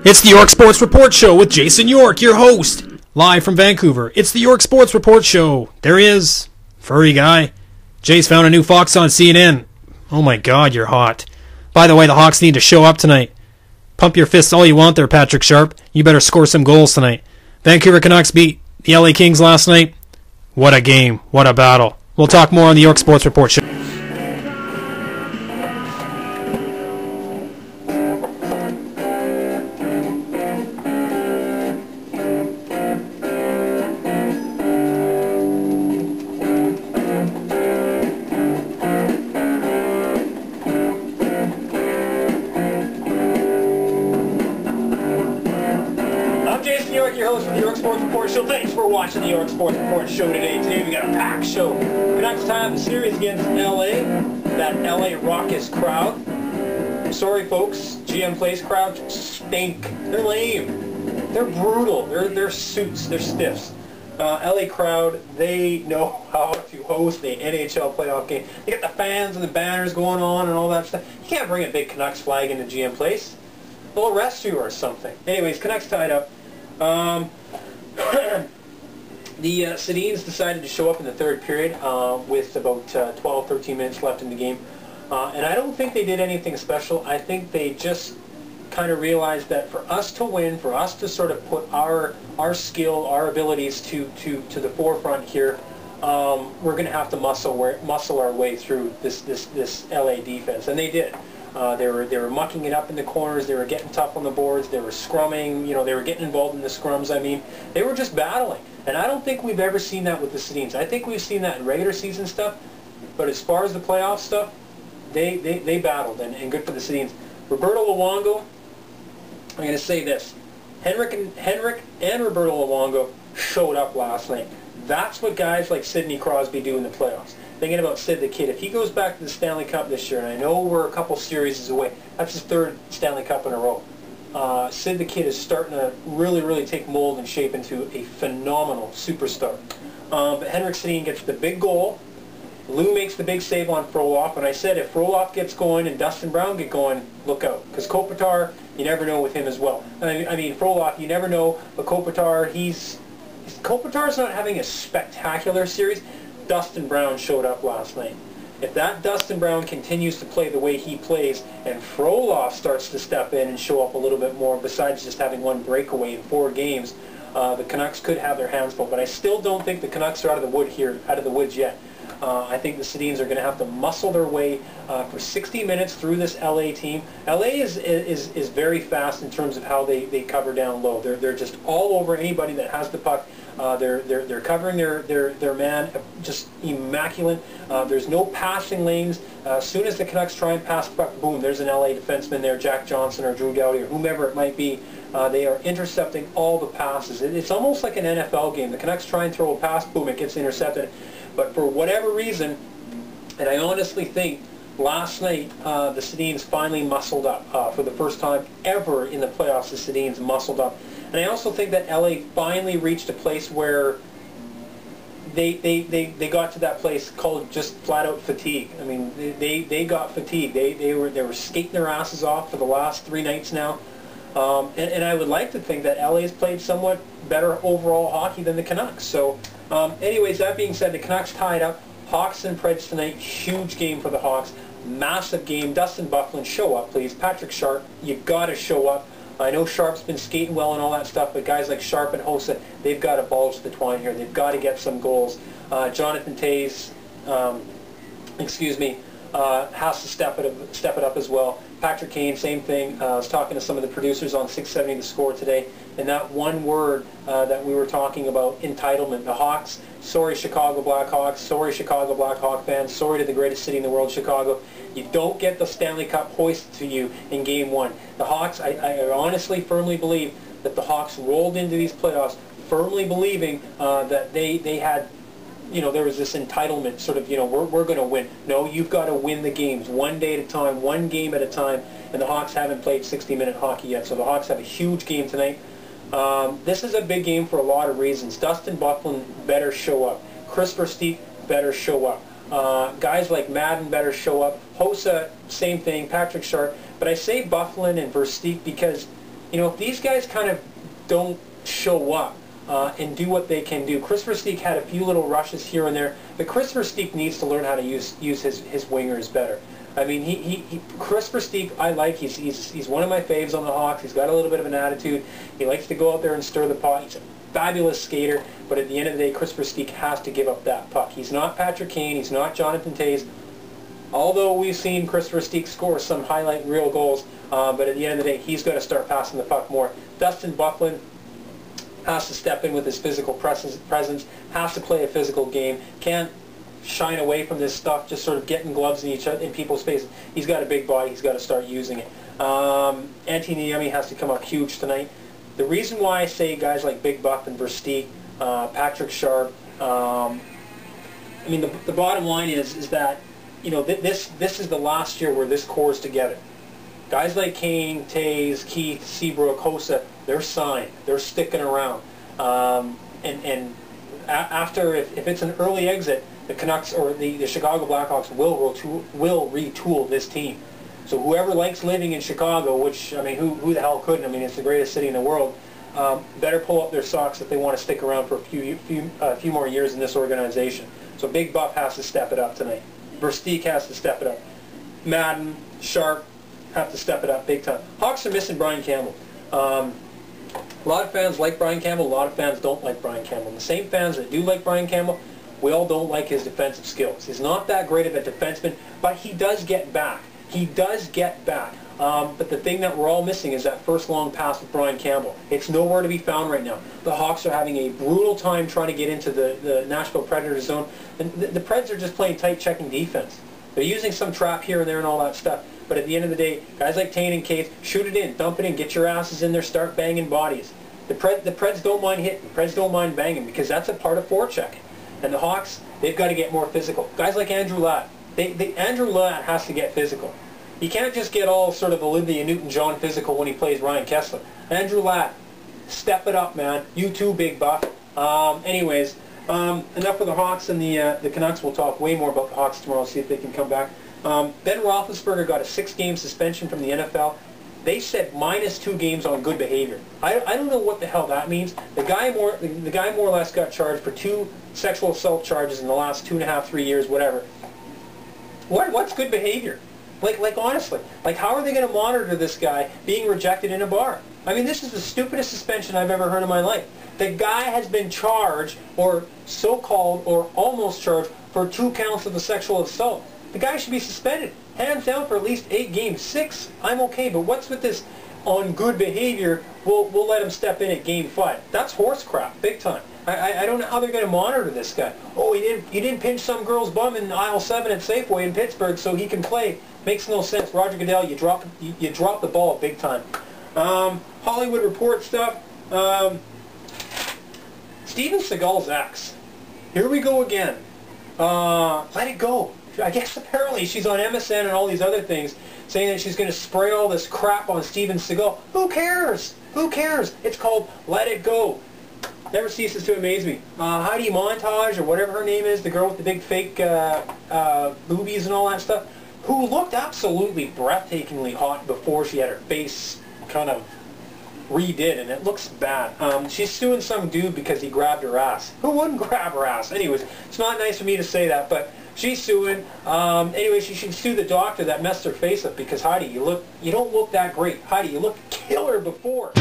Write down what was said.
It's the York Sports Report Show with Jason York, your host, live from Vancouver. It's the York Sports Report Show. There he is, furry guy. Jay's found a new fox on CNN. Oh my God, you're hot. By the way, the Hawks need to show up tonight. Pump your fists all you want there, Patrick Sharp. You better score some goals tonight. Vancouver Canucks beat the LA Kings last night. What a game. What a battle. We'll talk more on the York Sports Report Show. Watching the York Sports Report Show today. Today we got a packed show. Canucks tie up the series against LA. That LA raucous crowd. Sorry folks, GM Place crowd stink. They're lame. They're brutal. They're suits. They're stiffs. LA crowd, they know how to host the NHL playoff game. They got the fans and the banners going on and all that stuff. You can't bring a big Canucks flag into GM Place. They'll arrest you or something. Anyways, Canucks tied up. The Sedins decided to show up in the third period with about 12-13 minutes left in the game. And I don't think they did anything special. I think they just kind of realized that for us to win, for us to sort of put our skill, our abilities to the forefront here, we're going to have to muscle our way through this LA defense. And they did. They were mucking it up in the corners. They were getting tough on the boards. They were scrumming. You know, they were getting involved in the scrums. I mean, they were just battling. And I don't think we've ever seen that with the Sedins. I think we've seen that in regular season stuff. But as far as the playoff stuff, they battled, and good for the Sedins. Roberto Luongo, I'm going to say this. Henrik and Roberto Luongo showed up last night. That's what guys like Sidney Crosby do in the playoffs. Thinking about Sid the Kid, if he goes back to the Stanley Cup this year, and I know we're a couple series away, that's his third Stanley Cup in a row. Sid the Kid is starting to really take mold and shape into a phenomenal superstar. But Henrik Sedin gets the big goal. Lou makes the big save on Frolov, and I said if Frolov gets going and Dustin Brown get going, look out. Because Kopitar, you never know with him as well. I mean, Frolov, you never know, but Kopitar, Kopitar's not having a spectacular series. Dustin Brown showed up last night. If that Dustin Brown continues to play the way he plays and Frolov starts to step in and show up a little bit more besides just having one breakaway in 4 games, the Canucks could have their hands full. But I still don't think the Canucks are out of the woods yet. I think the Sedins are going to have to muscle their way for 60 minutes through this LA team. LA is very fast in terms of how they cover down low. They're just all over anybody that has the puck. They're covering their man just immaculate. There's no passing lanes. As soon as the Canucks try and pass the puck, boom, there's an LA defenseman there, Jack Johnson or Drew Doughty or whomever it might be. They are intercepting all the passes. It's almost like an NFL game. The Canucks try and throw a pass, boom, it gets intercepted. But for whatever reason, and I honestly think last night the Sedins finally muscled up. For the first time ever in the playoffs, the Sedins muscled up. And I also think that LA finally reached a place where they got to that place called just flat-out fatigue. I mean, they got fatigued. They were skating their asses off for the last 3 nights now. And I would like to think that LA's played somewhat better overall hockey than the Canucks. So, anyways, that being said, the Canucks tied up. Hawks and Preds tonight. Huge game for the Hawks. Massive game. Dustin Byfuglien, show up, please. Patrick Sharp, you got to show up. I know Sharp's been skating well and all that stuff, but guys like Sharp and Hossa, they've got to bulge the twine here. They've got to get some goals. Jonathan Toews, has to step it up as well. Patrick Kane, same thing. I was talking to some of the producers on 670 The Score today, and that one word that we were talking about, entitlement. The Hawks, sorry Chicago Blackhawks, sorry Chicago Blackhawk fans, sorry to the greatest city in the world, Chicago. You don't get the Stanley Cup hoisted to you in Game 1. The Hawks, I honestly, firmly believe that the Hawks rolled into these playoffs firmly believing that they had, you know, there was this entitlement, sort of, you know, we're going to win. No, you've got to win the games one day at a time, one game at a time, and the Hawks haven't played 60-minute hockey yet, so the Hawks have a huge game tonight. This is a big game for a lot of reasons. Dustin Byfuglien better show up. Chris Versteeg better show up. Guys like Madden better show up. Hossa, same thing. Patrick Sharp But I say Byfuglien and Versteeg because, you know, if these guys kind of don't show up and do what they can do. Chris Versteeg had a few little rushes here and there, but Chris Versteeg needs to learn how to use his wingers better. I mean, Chris Versteeg, I like. He's one of my faves on the Hawks. He's got a little bit of an attitude. He likes to go out there and stir the pot. He's a fabulous skater, but at the end of the day, Chris Versteeg has to give up that puck. He's not Patrick Kane. He's not Jonathan Toews. Although we've seen Chris Versteeg score some highlight reel goals, but at the end of the day, he's got to start passing the puck more. Dustin Byfuglien has to step in with his physical presence, has to play a physical game, can't shine away from this stuff, just sort of getting gloves in people's faces. He's got a big body. He's got to start using it. Antti Niemi has to come up huge tonight. The reason why I say guys like Big Buff and Versteeg, Patrick Sharp, I mean, the bottom line is that, you know, this is the last year where this core is together. Guys like Kane, Toews, Keith, Seabrook, Hossa, they're signed. They're sticking around. And after, if it's an early exit, the Canucks or the Chicago Blackhawks will retool this team. So whoever likes living in Chicago, which, I mean, who the hell couldn't? I mean, it's the greatest city in the world. Better pull up their socks if they want to stick around for a few more years in this organization. So Big Buff has to step it up tonight. Versteeg has to step it up. Madden, Sharp have to step it up big time. Hawks are missing Brian Campbell. A lot of fans like Brian Campbell. A lot of fans don't like Brian Campbell. And the same fans that do like Brian Campbell, we all don't like his defensive skills. He's not that great of a defenseman, but he does get back. He does get back. But the thing that we're all missing is that first long pass with Brian Campbell. It's nowhere to be found right now. The Hawks are having a brutal time trying to get into the Nashville Predators zone. And the Preds are just playing tight checking defense. They're using some trap here and there and all that stuff. But at the end of the day, guys like Tane and Case, shoot it in, dump it in, get your asses in there, start banging bodies. The Preds don't mind hitting. The Preds don't mind banging because that's a part of forechecking. And the Hawks, they've got to get more physical. Guys like Andrew Ladd. Andrew Ladd has to get physical. He can't just get all sort of Olivia Newton-John physical when he plays Ryan Kessler. Andrew Ladd, step it up, man. You too, Big Buff. Anyways, enough for the Hawks and the Canucks. We'll talk way more about the Hawks tomorrow, see if they can come back. Ben Roethlisberger got a 6-game suspension from the NFL. They said -2 games on good behavior. I don't know what the hell that means. The guy more or less got charged for 2 sexual assault charges in the last 2.5, 3 years, whatever. What's good behavior? Like honestly, like how are they going to monitor this guy being rejected in a bar? I mean, this is the stupidest suspension I've ever heard in my life. The guy has been charged, or so-called, or almost charged, for 2 counts of the sexual assault. The guy should be suspended, hands down, for at least 8 games. 6, I'm okay, but what's with this on good behavior? We'll let him step in at game 5. That's horse crap, big time. I don't know how they're going to monitor this guy. Oh, you didn't pinch some girl's bum in aisle 7 at Safeway in Pittsburgh, so he can play. Makes no sense. Roger Goodell, you dropped the ball big time. Hollywood Report stuff. Steven Seagal's ex. Here we go again. Let it go. I guess apparently she's on MSN and all these other things saying that she's going to spray all this crap on Steven Seagal. Who cares? Who cares? It's called Let It Go. Never ceases to amaze me. Heidi Montage, or whatever her name is, the girl with the big fake boobies and all that stuff, who looked absolutely breathtakingly hot before she had her face kind of redid, and it looks bad. She's suing some dude because he grabbed her ass. Who wouldn't grab her ass? Anyways, it's not nice for me to say that, but she's suing. Anyway, she should sue the doctor that messed her face up because, Heidi, you don't look that great. Heidi, you looked killer before.